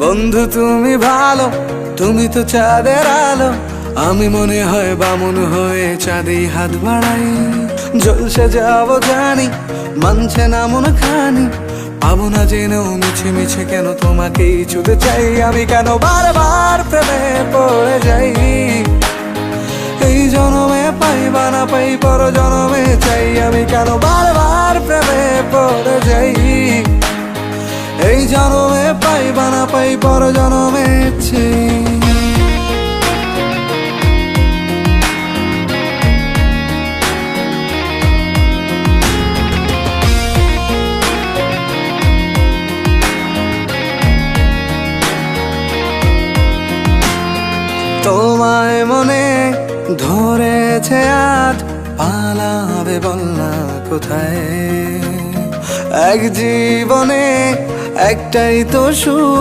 বন্ধু তুমি ভালো, তুমি তো চাঁদের আলো। আমি মনে হয় বামুন হয়ে চাঁদে হাত বাড়াই। জলসে যাব জানি, মানছে না মন খানি। পাবো না জেনেও মিছে মিছে কেন তোমাকেই ছুতে চাই। আমি কেন বারবার প্রেমে পড়ে যাই। এই জনমে পাই বা না পাই, পর জনমে চাই। আমি কেন বারবার প্রেমে পড়ে যাই। এই জনমে পাই বা না পাই, পর জনমে চাই। তোমায় মনে ধরেছে আজ, পালাবে বলনা কোথায়। এক জীবনে একটাই তো সুখ।